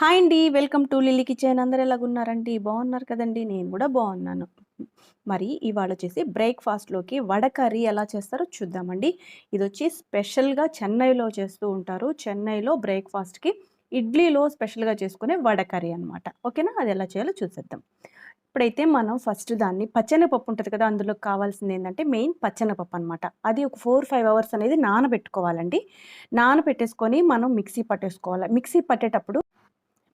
Hi అండి. Welcome to lily kitchen. అందరూ ఎలాగున్నారండి? బాగున్నారు కదండీ! నేను కూడా బాగున్నాను. మరి ఇవాళొచ్చేసి బ్రేక్‌ఫాస్ట్‌లోకి వడ కర్రీ ఎలా చేస్తారో చూద్దామండి. ఇదొచ్చి స్పెషల్‌గా చెన్నైలో చేస్తూ ఉంటారు. చెన్నైలో బ్రేక్‌ఫాస్ట్‌కి ఇడ్లీలో స్పెషల్‌గా చేసుకునే వడ కర్రీ అనమాట. ఓకేనా? అది ఎలా చేయాలో చూసేద్దాం. ఇప్పుడైతే మనం ఫస్ట్ దాన్ని పచ్చెనగపప్పు ఉంటది కదా! అందులోకి కావాల్సిందేంటంటే మెయిన్ పచ్చెనగపప్పు అనమాట. అది ఒక 4, 5 అవర్స్ అనేది నానబెట్టుకోవాలండి. నానబెట్టేసుకొని మనం మిక్సీ పట్టేసుకోవాలి. మిక్సీ పట్టేటప్పుడు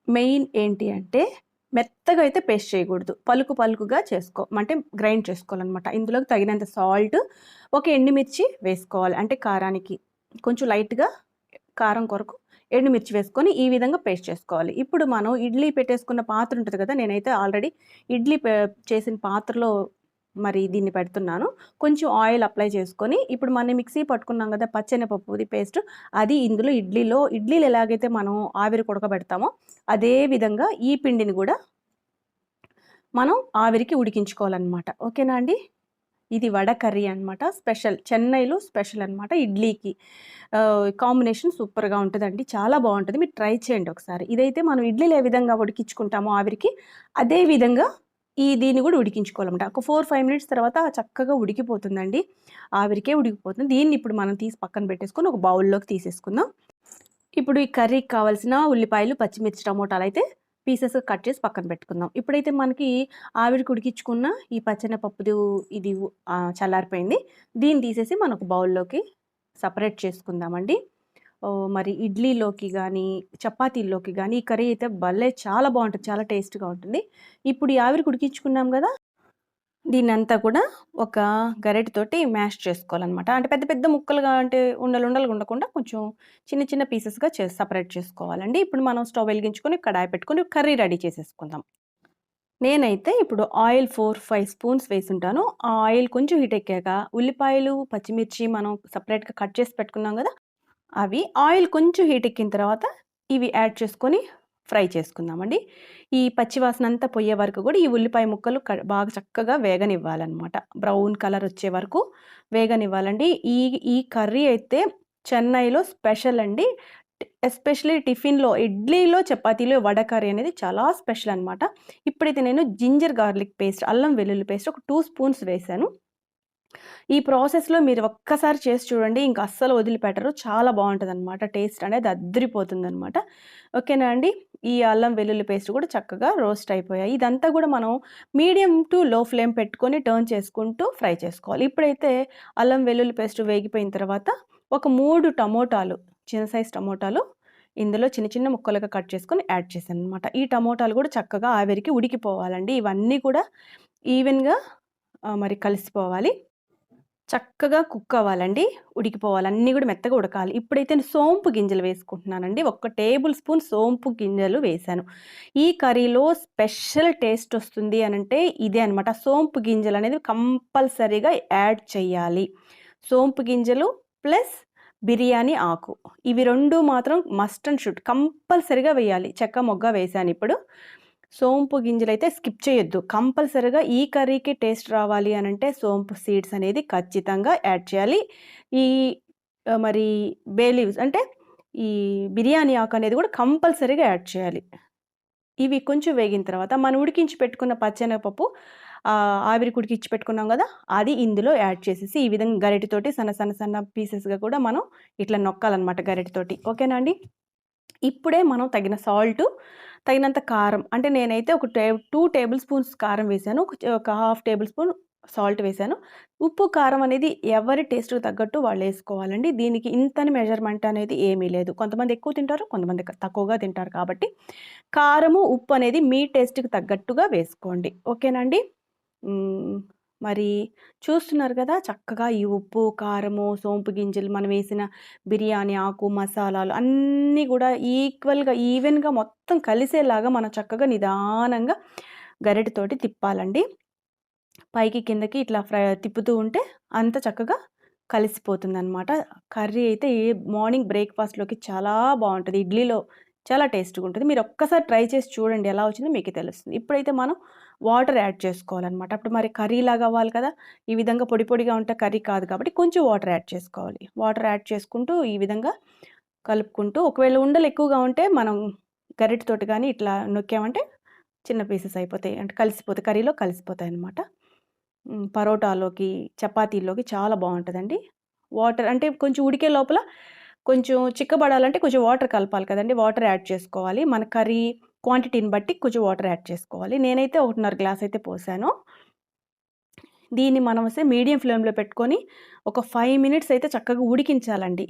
మెయిన్ ఏంటి అంటే, మెత్తగా అయితే పేస్ట్ చేయకూడదు. పలుకు పలుకుగా అంటే గ్రైండ్ చేసుకోవాలనమాట. ఇందులోకి తగినంత సాల్ట్, ఒక ఎండుమిర్చి వేసుకోవాలి. అంటే కారానికి. కొంచెం లైట్‌గా కారం కొరకు ఎండుమిర్చి వేసుకొని ఈ విధంగా పేస్ట్ చేసుకోవాలి. ఇప్పుడు మనం ఇడ్లీ పెట్టేసుకున్న పాత్ర ఉంటది కదా! నేనైతే ఆల్రెడీ ఇడ్లీ చేసిన పాత్రలో మరి దీన్ని పెడుతున్నాను. కొంచెం ఆయిల్ అప్లై చేసుకొని, ఇప్పుడు మనం మిక్సీ పట్టుకున్నాం కదా! పచ్చెనపప్పుది పేస్ట్ అది ఇందులో ఇడ్లీలు ఎలాగైతే మనం ఆవిరికి ఉడకబెడతామో, అదే విధంగా ఈ పిండిని గూడా మనం ఆవిరికి ఉడికించుకోవాలనమాట. ఓకేనా అండి? ఇది వడ కర్రీ అనమాట. చెన్నైలో స్పెషల్ అనమాట ఇడ్లీకి. కాంబినేషన్ సూపర్‌గా ఉంటదండి. చాలా బావుంటది. మీరు ట్రై చేయండి ఒకసారి. ఇదైతే మనం ఇడ్లీలు ఏ విధంగా ఉడికించుకుంటామో ఆవిరికి, అదే విధంగా దీన్ని గూడా ఉడికించుకోవాలన్నమాట. ఒక 4, 5 మినిట్స్ తర్వాత చక్కగా ఉడికిపోతుందండి. ఆవిరికే ఉడికిపోతుంది. దీన్ని ఇప్పుడు మనం తీసి పక్కన పెట్టేసుకొని ఒక బౌల్‌లోకి తీసేసుకుందాం. ఇప్పుడు ఈ కర్రీకి కావాల్సిన ఉల్లిపాయలు, పచ్చిమిర్చి, టమోటాలైతే పీసెస్‌గా కట్ చేసి పక్కన పెట్టుకుందాం. ఇప్పుడైతే మనకి ఆవిరికి ఉడికించుకున్న ఈ పచ్చెనపప్పుది ఇది చల్లారిపోయింది. దీన్ని తీసేసి మనం ఒక బౌల్‌లోకి సెపరేట్ చేసుకుందామండి. మరి ఇడ్లీలోకి గానీ, చపాతీల్లోకి గానీ ఈ కర్రీ అయితే భలే చాలా బావుంటది. చాలా టేస్ట్‌గా ఉంటుంది. ఇప్పుడు ఈ ఆవిరికి ఉడికించుకున్నాం గదా! దీన్నంతా కూడా ఒక గరిటెతోటి మ్యాష్ చేసుకోవాలనమాట. అంటే పెద్ద పెద్ద ముక్కలుగా అంటే ఉండలుండలుగా ఉండకుండా కొంచెం చిన్న చిన్న పీసెస్‌గా సెపరేట్ చేసుకోవాలండి. ఇప్పుడు మనం స్టవ్ వెలిగించుకొని కడాయి పెట్టుకొని కర్రీ రెడీ చేసేసుకుందాం. నేనైతే ఇప్పుడు ఆయిల్ 4, 5 స్పూన్స్ వేసుంటాను. ఆ ఆయిల్ కొంచెం హీట్ ఎక్కాక ఉల్లిపాయలు, పచ్చిమిర్చి మనం సెపరేట్‌గా కట్ చేసి పెట్టుకున్నాం గదా! అవి ఆయిల్ కొంచెం హీట్ ఎక్కిన తర్వాత ఇవి యాడ్ చేసుకొని ఫ్రై చేసుకుందామండి. ఈ పచ్చి వాసనంతా పోయే వరకు గూడా ఈ ఉల్లిపాయ ముక్కలు బాగా చక్కగా వేగనివ్వాలనమాట. బ్రౌన్ కలర్ వచ్చే వరకు వేగనివ్వాలండి. ఈ ఈ కర్రీ అయితే చెన్నైలో స్పెషల్ అండి. ఎస్పెషల్లీ టిఫిన్‌లో, ఇడ్లీలో, చపాతీలో వడ కర్రీ అనేది చాలా స్పెషల్ అనమాట. ఇప్పుడైతే నేను జింజర్ గార్లిక్ పేస్ట్, అల్లం వెల్లుల్లి పేస్ట్ ఒక 2 స్పూన్స్ వేశాను. ఈ ప్రాసెస్‌లో మీరు ఒక్కసారి చేసి చూడండి. ఇంక అస్సలు వదిలిపెట్టరు. చాలా బావుంటదనమాట. టేస్ట్ అనేది అద్దిరిపోతుందనమాట. ఓకేనా అండి? ఈ అల్లం వెల్లుల్లి పేస్ట్ కూడా చక్కగా రోస్ట్ అయిపోయాయి. ఇదంతా గూడా మనం మీడియం టు లో ఫ్లేమ్ పెట్టుకొని టర్న్ చేసుకుంటూ ఫ్రై చేసుకోవాలి. ఇప్పుడైతే అల్లం వెల్లుల్లి పేస్ట్ వేగిపోయిన తర్వాత ఒక 3 టమోటాలు, చిన్న సైజ్ టమోటాలు ఇందులో చిన్న చిన్న ముక్కలుగా కట్ చేసుకొని యాడ్ చేశాననమాట. ఈ టమోటాలు గూడా చక్కగా ఆవిరికి ఉడికిపోవాలండి. ఇవన్నీ కూడా ఈవెన్‌గా మరి కలిసిపోవాలి. చక్కగా కుక్ అవ్వాలండి. ఉడికిపోవాలి. అన్నీ గూడా మెత్తగా ఉడకాలి. ఇప్పుడైతే నేను సోంపు గింజలు వేసుకుంటున్నానండి. ఒక టేబుల్ స్పూన్ సోంపు గింజలు వేశాను. ఈ కర్రీలో స్పెషల్ టేస్ట్ ఒస్తుంది అనంటే ఇదే అనమాట. సోంపు గింజలనేది కంపల్సరీగా యాడ్ చెయ్యాలి. సోంపు గింజలు ప్లస్ బిర్యానీ ఆకు. ఇవి 2 మాత్రం మస్ట్ అండ్ షుడ్ కంపల్సరీగా వేయాలి. చెక్క, మొగ్గ వేశానిప్పుడు. సోంపు గింజలైతే స్కిప్ చేయొద్దు. కంపల్సరీగా ఈ కర్రీకి టేస్ట్ రావాలి అనంటే సోంపు సీడ్స్ అనేది ఖచ్చితంగా యాడ్ చేయాలి. ఈ మరి బే లీవ్స్ అంటే ఈ బిర్యానీ ఆకు అనేది కూడా కంపల్సరీగా యాడ్ చేయాలి. ఇవి కొంచెం వేగిన తర్వాత మనం ఉడికించి పెట్టుకున్న పచ్చెనగపప్పు ఆవిరికి ఉడికించి పెట్టుకున్నాం గదా! అది ఇందులో యాడ్ చేసేసి ఈ విధంగా గరిటెతోటి సన్న సన్న సన్న పీసెస్‌గా కూడా మనం ఇట్లా నొక్కాలనమాట గరిటెతోటి. ఓకేనా అండి? ఇప్పుడే మనం తగినంత కారం అంటే నేనైతే 2 టేబుల్ స్పూన్స్ కారం వేశాను. ఒక హాఫ్ టేబుల్ స్పూన్ సాల్ట్ వేశాను. ఉప్పు, కారం అనేది ఎవరి టేస్ట్‌కి తగ్గట్టు వాళ్ళేసుకోవాలండి. దీనికి ఇంతని మెజర్‌మెంట్ అనేది ఏమీ లేదు. కొంతమంది ఎక్కువ తింటారు, కొంతమంది తక్కువగా తింటారు కాబట్టి కారము, ఉప్పు అనేది మీ టేస్ట్‌కి తగ్గట్టుగా వేసుకోండి. ఓకేనా అండి? హ్మ్. మరి చూస్తున్నారు గదా! చక్కగా ఈ ఉప్పు, కారము, సోంపు గింజలు మనం వేసిన బిర్యానీ ఆకు, మసాలాలు అన్నీ గూడా ఈవెన్‌గా మొత్తం కలిసేలాగా మనం చక్కగా నిదానంగా గరిటెతోటి తిప్పాలండి. పైకి, కిందకి ఇట్లా తిప్పుతూ ఉంటే అంత చక్కగా కలిసిపోతుందనమాట. కర్రీ అయితే మార్నింగ్ బ్రేక్‌ఫాస్ట్‌లోకి చాలా బావుంటది. ఇడ్లీలో చాలా టేస్ట్‌గుంటది. మీరొక్కసారి ట్రై చేసి చూడండి ఎలా వచ్చిందో మీకే తెలుస్తుంది. ఇప్పుడైతే మనం వాటర్ యాడ్ చేసుకోవాలనమాట. అప్పుడు మరి కర్రీలాగా అవ్వాలి కదా! ఈ విధంగా పొడి పొడిగా ఉంటే కర్రీ కాదు కాబట్టి కొంచెం వాటర్ యాడ్ చేసుకోవాలి. వాటర్ యాడ్ చేసుకుంటూ ఈ విధంగా కలుపుకుంటూ ఒకవేళ ఉండలు ఎక్కువగా ఉంటే మనం గరిటెతోటి గానీ ఇట్లా నొక్కామంటే చిన్న పీసెస్ అయిపోతాయి. అంటే కలిసిపోతాయి. కర్రీలో కలిసిపోతాయన్నమాట. పరోటాలోకి, చపాతీల్లోకి చాలా బావుంటదండి. వాటర్ అంటే కొంచెం ఉడికే లోపల కొంచెం చిక్కబడాలంటే కొంచెం వాటర్ కలపాలి కదండీ! వాటర్ యాడ్ చేసుకోవాలి. మన కర్రీ క్వాంటిటీని బట్టి కొంచెం వాటర్ యాడ్ చేసుకోవాలి. నేనైతే 1.5 గ్లాస్ అయితే పోసాను. దీన్ని మీడియం ఫ్లేమ్‌లో పెట్టుకొని ఒక 5 మినిట్స్ అయితే చక్కగా ఉడికించాలండి.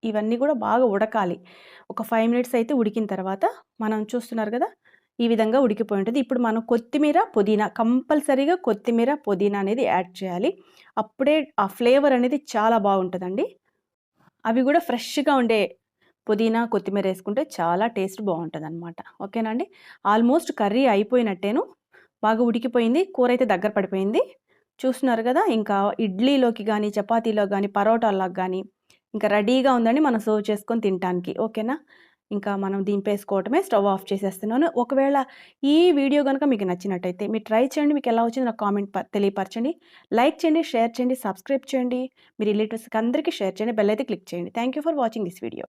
ఇవన్నీ గూడా బాగా ఉడకాలి. ఒక 5 మినిట్స్ అయితే ఉడికిన తర్వాత మనం చూస్తున్నారు గదా! ఈ విధంగా ఉడికిపోయి ఉంటది. ఇప్పుడు మనం కొత్తిమీర, పుదీనా కంపల్సరీగా కొత్తిమీర, పుదీనా అనేది యాడ్ చేయాలి. అప్పుడే ఆ ఫ్లేవర్ అనేది చాలా బావుంటదండి. అవి గూడా ఫ్రెష్‌గా ఉండే పుదీనా, కొత్తిమీరేసుకుంటే చాలా టేస్ట్ బావుంటదనమాట. ఓకేనా అండి? ఆల్మోస్ట్ కర్రీ అయిపోయినట్టేను. బాగా ఉడికిపోయింది. కూరైతే దగ్గర పడిపోయింది. చూస్తున్నారు గదా! ఇంకా ఇడ్లీలోకి గానీ, చపాతీలోకి గానీ, పరోటాల్లోకి గానీ ఇంకా రెడీగా ఉందండి మనం సర్వ్ చేసుకొని తినటానికి. ఓకేనా? ఇంకా మనం దింపేసుకోవటమే. స్టవ్ ఆఫ్ చేసేస్తున్నాను. ఒకవేళ ఈ వీడియో గనుక మీకు నచ్చినట్టయితే మీరు ట్రై చేయండి. మీకెలా వచ్చిందో నాకు కామెంట్ తెలియపరచండి. లైక్ చేయండి, షేర్ చేయండి, సబ్స్క్రైబ్ చేయండి. మీ రిలేటివ్స్‌కి అందరికీ షేర్ చేయండి. బెల్ అయితే క్లిక్ చేయండి. Thank you for watching this video.